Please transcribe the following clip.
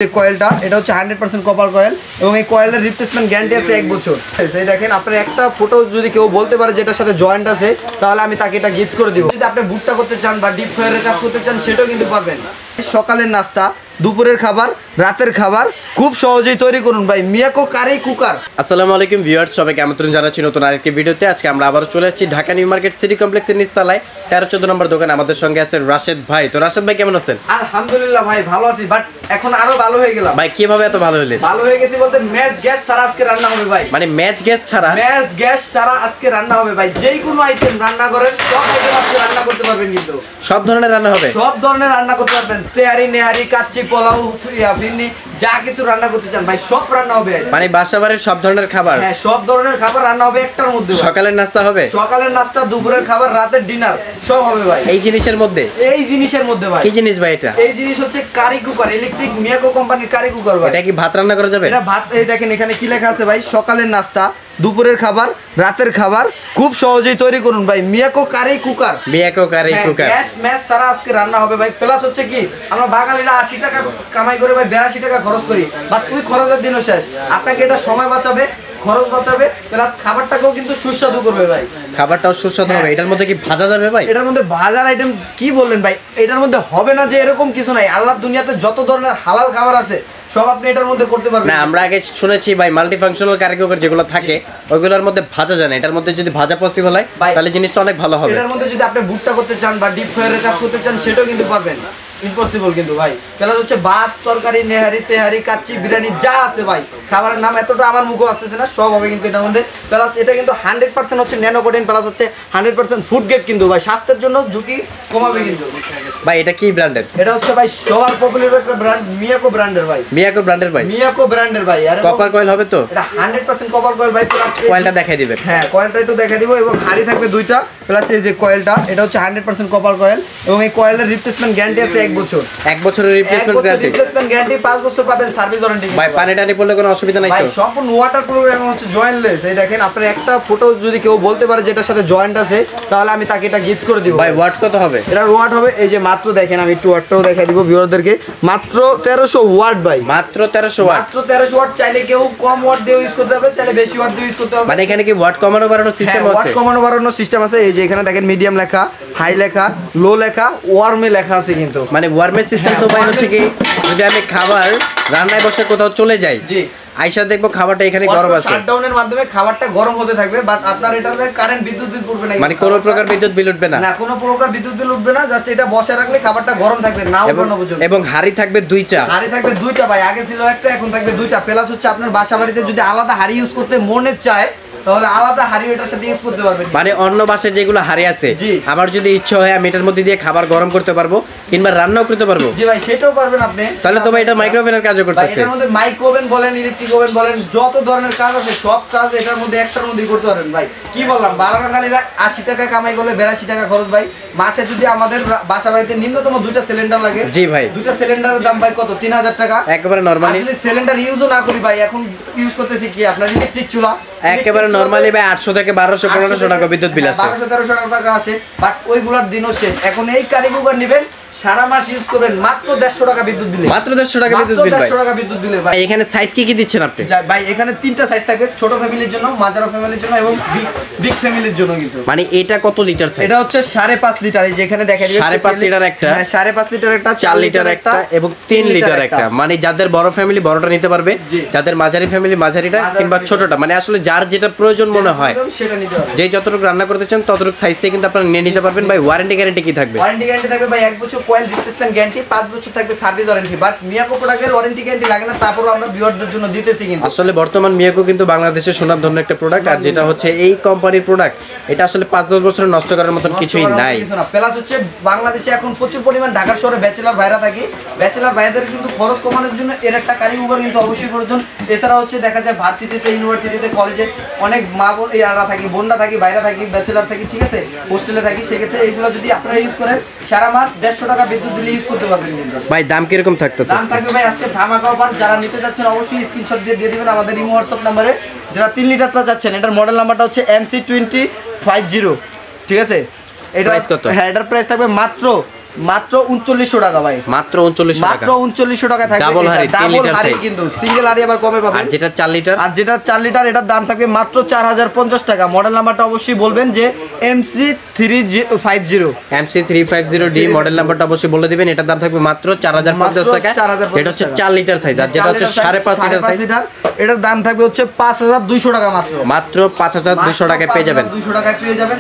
কয়েলটা এটা হচ্ছে 100% কপার কয়েল এবং এই কয়েলের রিপ্লেসমেন্ট গ্যারান্টি আছে 1 বছর। এই দেখেন আপনার একটা ফটো যদি কেউ বলতে পারে যে এটার সাথে জয়েন্ট আছে তাহলে আমি তাকে এটা গিফট করে দিব। যদি আপনি ভুট্টা করতে চান বা ডিপ ফ্রায়ারের কাজ করতে চান সেটাও কিন্তু পারবেন। সকালের নাস্তা, দুপুরের খাবার, রাতের খাবার খুব সহজেই তৈরি করুন ভাই মিয়াকো কারি কুকার। আসসালামু আলাইকুম ভিউয়ার্স, সবাইকে আমন্ত্রণ জানাচ্ছি নতুন আরেকটি ভিডিওতে। আজকে আমরা আবারও চলে আসছি ঢাকা নিউ মার্কেট সিটি কমপ্লেক্সের নিচতলায় 13-14 নম্বর দোকান। আমাদের সঙ্গে আছে রাশেদ ভাই। তো রাশেদ ভাই কেমন আছেন? আলহামদুলিল্লাহ ভাই ভালো আছি, বাট এখন আরো ভালো হয়ে গেলাম। ভাই কিভাবে এত ভালো হলেন? ভালো হয়ে গেছি বলতে ম্যাচ গ্যাস ছাড়া আজকে রান্না হবে ভাই। মানে ম্যাচ গ্যাস ছাড়া? ম্যাচ গ্যাস ছাড়া আজকে রান্না হবে ভাই। যেই কোনো আইটেম রান্না করেন সব আইটেম আজকে রান্না করতে পারবেন, কিন্তু সব ধরনের রান্না হবে? সব ধরনের রান্না করতে পারবেন। তেহারি, নেহারি, কাচ্চি, পোলাও, ফিরনি যা কিছু রান্না করতে চান ভাই সব রান্না হবে। মানে বাসাবাড়ির সব ধরনের খাবার? হ্যাঁ, সব ধরনের খাবার রান্না হবে একটার মধ্যে। সকালের নাস্তা হবে? সকালের নাস্তা, দুপুরের খাবার, রাতের ডিনার সব হবে ভাই এই জিনিসের মধ্যে? এই জিনিসের মধ্যে ভাই। কি জিনিস ভাই এটা? এই জিনিস হচ্ছে কারি কুকার, ইলেকট্রিক মিয়াকো কোম্পানির কারি কুকার ভাই। এটা কি ভাত রান্না করা যাবে? এটা ভাত। এই দেখেন এখানে কি লেখা আছে ভাই, সকালের নাস্তা, দুপুরের খাবার, রাতের খাবার খুব সহজেই তৈরি করুন ভাই Miyako curry cooker. Miyako curry cooker gas match ছাড়া আজকে রান্না হবে ভাই। প্লাস হচ্ছে কি আমরা বাঙালিরা 80 টাকা কামাই করে ভাই 82 টাকা খরচ করি, বাট ওই খরচের দিনও শেষ। আপনাকে এটা সময় বাঁচাবে, খরচ বাঁচাবে, প্লাস খাবারটাকেও কিন্তু সুস্বাদু করবে ভাই। খাবারটাও সুস্বাদু হবে। এটার মধ্যে কি ভাজা যাবে ভাই? এটার মধ্যে ভাজার আইটেম কি বললেন ভাই? এটার মধ্যে হবে না যে এরকম কিছু নাই। আল্লাহর দুনিয়াতে যত ধরনের হালাল খাবার আছে সব আপনি এটার মধ্যে করতে পারবেন। না, আমরা আগে শুনেছি ভাই মাল্টি ফাংশনাল কারি কুকার যেগুলো থাকে ওইগুলোর মধ্যে ভাজা যায় না। এটার মধ্যে যদি ভাজা পসিবল হয় তাহলে জিনিসটা অনেক ভালো হবে। এটার মধ্যে যদি আপনি ভুট্টা করতে চান বা ডিপ ফ্রায়ারের কাজ করতে চান সেটাও কিন্তু পারবেন। ইম্পসিবল কিন্তু ভাই। প্লাস হচ্ছে ভাত, তরকারি, নেহারি, তেহারি, কাচ্চি, বিরিয়ানি যা আছে ভাই, খাবারের নাম এতটা আমার মুখে আসতেছে না, সব হবে কিন্তু এটার মধ্যে। প্লাস এটা কিন্তু 100% হচ্ছে ন্যানো প্রোটিন, প্লাস হচ্ছে 100% ফুড গ্রেড কিন্তু ভাই, স্বাস্থ্যের জন্য ঝুঁকি কমাবে কিন্তু ভাই। এটা কি ব্র্যান্ডের? এটা হচ্ছে ভাই সবার পপুলার একটা ব্র্যান্ড মিয়াকো ব্র্যান্ডের ভাই। মিয়াকো ব্র্যান্ডের ভাই? মিয়াকো ব্র্যান্ডের ভাই। আর কপার কয়েল হবে তো? এটা 100% কপার কয়েল ভাই। প্লাস কয়েলটা দেখাই দিবেন। হ্যাঁ, কয়েলটা একটু দেখাই দিব। এবং হাড়ি থাকবে দুইটা। প্লাস এই যে কয়েলটা এটা হচ্ছে 100% কপার কয়েল এবং এই কয়েলের রিপ্লেসমেন্ট গ্যারান্টি আছে 1 বছর। 1 বছরের রিপ্লেসমেন্ট গ্যারান্টি? 5 বছর পাবেন সার্ভিস ওয়ারেন্টি ভাই। পানি টানি পড়লে কোনো অসুবিধা নাই তো? ভাই সম্পূর্ণ ওয়াটারপ্রুফ এবং হচ্ছে জয়েন্টলেস। এই দেখেন আপনার একটা ফটো যদি কেউ বলতে পারে যে এটার সাথে জয়েন্ট আছে তাহলে আমি তাকে এটা গিফট করে দিব ভাই। ওয়াট কত হবে? এটার ওয়াট হবে এই যে মাত্র দেখেন, আমি একটু ওয়াটটাও দেখাই দিব ভিউয়ারদেরকে। মাত্র 1300 ওয়াট ভাই। মাত্র 1300 ওয়াট? মাত্র 1300 ওয়াট। চাইলে কেউ কম ওয়াট দিয়ে ইউজ করতে পারবে, চাইলে বেশি ওয়াট দিয়ে ইউজ করতে পারবে। মানে এখানে কি ওয়াট কমানো বাড়ানোর সিস্টেম আছে? ওয়াট কমানো বাড়ানোর সিস্টেম আছে। এই যে এখানে দেখেন মিডিয়াম লেখা, হাই লেখা, লো লেখা, ওয়ার্মে লেখা আছে কিন্তু। মানে ওয়ার্মের সিস্টেম তো ভাই হচ্ছে কি যদি আমি খাবার রান্নায় বসে কোথাও চলে যাই, জি, আইসা দেখবো খাবারটা এখানে গরম আছে, শাটডাউনের মাধ্যমে খাবারটা গরম হতে থাকবে, বাট আপনার এটাতে কারেন্ট বিদ্যুৎ বিল পড়বে না। মানে কোনো প্রকার বিদ্যুৎ বিল উঠবে না? না, কোনো প্রকার বিদ্যুৎ বিল উঠবে না। জাস্ট এটা বসে রাখলে খাবারটা গরম থাকবে, না উঠানো পর্যন্ত। এবং হাড়ি থাকবে 2টা? হাড়ি থাকবে 2টা ভাই। আগে ছিল একটা, এখন থাকবে 2টা। প্লাস হচ্ছে আপনার বাসা বাড়িতে যদি আলাদা হাড়ি ইউজ করতে মনে চায় তাহলে আলাদা হাড়ি এটার সাথে ইউজ করতে পারবেন। মানে অন্য বাসায় যেগুলো হাড়ি আছে জি, আমার যদি ইচ্ছা হয় আমি এটার মধ্যে দিয়ে খাবার গরম করতে পারবো কিংবা রান্নাও করতে পারবো? জি ভাই, সেটাও পারবেন আপনি। তাহলে তো ভাই এটা মাইক্রোওভেনের কাজও করতেছে? এটার মধ্যে মাইক্রো ওভেন বলেন, ইলেকট্রিক ওভেন বলেন, যত ধরনের কাজ আছে সব কাজ এটার মধ্যে একটার মধ্যেই করতে পারবেন ভাই। কি বললাম, বাঙালিরা 80 টাকা কামাই করলে 82 টাকা খরচ ভাই। মাসে যদি আমাদের বাসা বাড়িতে নিম্নতম 2টা সিলিন্ডার লাগে, জি ভাই, 2টা সিলিন্ডারের দাম ভাই কত? 3000 টাকা একেবারে নরমালি। যদি সিলিন্ডার ইউজও না করি ভাই, এখন ইউজ করতেছি কি আপনার ইলেকট্রিক চুলা, একেবারে নরমালি ভাই 800 থেকে 1200-1500 টাকা বিদ্যুৎ বিল আসে। 1200-1300 টাকা আসে, বাট ওইগুলোর দিনও শেষ। এখন এই কারি কুকার নেবেন, সারা মাস ইউজ করবেন মাত্র 150 টাকা বিদ্যুৎ বিলে। মাত্র 150 টাকা বিদ্যুৎ বিল ভাই? 150 টাকা বিদ্যুৎ বিলে ভাই। এখানে সাইজ কি কি দিচ্ছেন আপনি? ভাই এখানে 3টা সাইজ থাকবে, ছোট ফ্যামিলির জন্য, মাঝারো ফ্যামিলির জন্য এবং বিগ ফ্যামিলির জন্য কিন্তু। মানে এটা কত লিটার সাইজ? এটা হচ্ছে 5.5 লিটার। এই যে এখানে দেখা দিবে 5.5 লিটার একটা, 5.5 লিটার একটা, 4 লিটার একটা এবং 3 লিটার একটা। মানে যাদের বড় ফ্যামিলি বড়টা নিতে পারবে, যাদের মাঝারি ফ্যামিলি মাঝারিটা কিংবা ছোটটা, মানে আসলে যার যেটা প্রয়োজন মনে হয় সেটা নিতে পারবে। যে যতটুকু রান্না করতে চান ততটুকু সাইজটাই কিন্তু আপনারা নিয়ে নিতে পারবেন ভাই। ওয়ারেন্টি গ্যারান্টি কি থাকবে? ওয়ারেন্টি গ্যারান্টি থাকবে ভাই 1 বছর কয়েল রিপ্লেসমেন্ট গ্যারান্টি, 5 বছর থাকবে সার্ভিস ওয়ারেন্টি। বাট মিয়াকো প্রোডাক্টের ওয়ারেন্টি গ্যারান্টি লাগে না, তারপরও আমরা ভিউয়ারদের জন্য দিতেছি কিন্তু। আসলে বর্তমান মিয়াকো কিন্তু বাংলাদেশের সুনামধন্য একটা প্রোডাক্ট, আর যেটা হচ্ছে এই কোম্পানির প্রোডাক্ট, এটা আসলে 5-10 বছরের নষ্ট করার মতন কিছুই নাই। প্লাস হচ্ছে বাংলাদেশে এখন প্রচুর পরিমাণ ঢাকার শহরে ব্যাচেলর ভাইরা থাকি, ব্যাচেলর ভাইদের কিন্তু খরচ কমানোর জন্য এর একটা কারি কুকার কিন্তু অবশ্যই প্রয়োজন। এছাড়া হচ্ছে দেখা যায় ভার্সিটিতে, ইউনিভার্সিটিতে, কলেজে অনেক মা বোন ইয়ারা থাকি, বোনরা থাকি, ভাইরা থাকি, ব্যাচেলর থাকি, ঠিক আছে, হোস্টেলে থাকি। সেক্ষেত্রে এইগুলো যদি আপনারা ইউজ করেন সারা মাস 150 টাকা বিদ্যুৎ বিল ইউজ করতে পারবেন কিন্তু ভাই। দাম কিরকম থাকতেছে? দাম থাকবে ভাই আজকে ধামাকা অফার। যারা নিতে যাচ্ছেন অবশ্যই স্ক্রিনশট দিয়ে দিবেন আমাদের ইমো হোয়াটসঅ্যাপ নাম্বারে। যারা 3 লিটারটা যাচ্ছেন, এটার মডেল নাম্বারটা হচ্ছে MC2050, ঠিক আছে। এটা প্রাইস কত? হ্যাঁ, এটার প্রাইস থাকবে মাত্র মাত্র 3900 টাকা ভাই, মাত্র 3900 টাকা, মাত্র 3900 টাকা থাকবে। ডাবল হাড়ি, 3 ডাবল লিটার হাড়ি সাইজ। কিন্তু সিঙ্গেল হাড়ি আবার কমে পাবেন। আর যেটা 4 লিটার, আর যেটা 4 লিটার এটার দাম থাকবে মাত্র 4050 টাকা। মডেল নাম্বারটা অবশ্যই বলবেন যে MC350 MC350D মডেল নাম্বারটা অবশ্যই বলে দিবেন। এটার দাম থাকবে মাত্র 4050 টাকা। 4050 এটা হচ্ছে 4 লিটার সাইজ। আর যেটা হচ্ছে 5.5 লিটার সাইজ, এটার দাম থাকবে হচ্ছে 5200 টাকা মাত্র। মাত্র 5200 টাকায় পেয়ে যাবেন। 5200 টাকায় পেয়ে যাবেন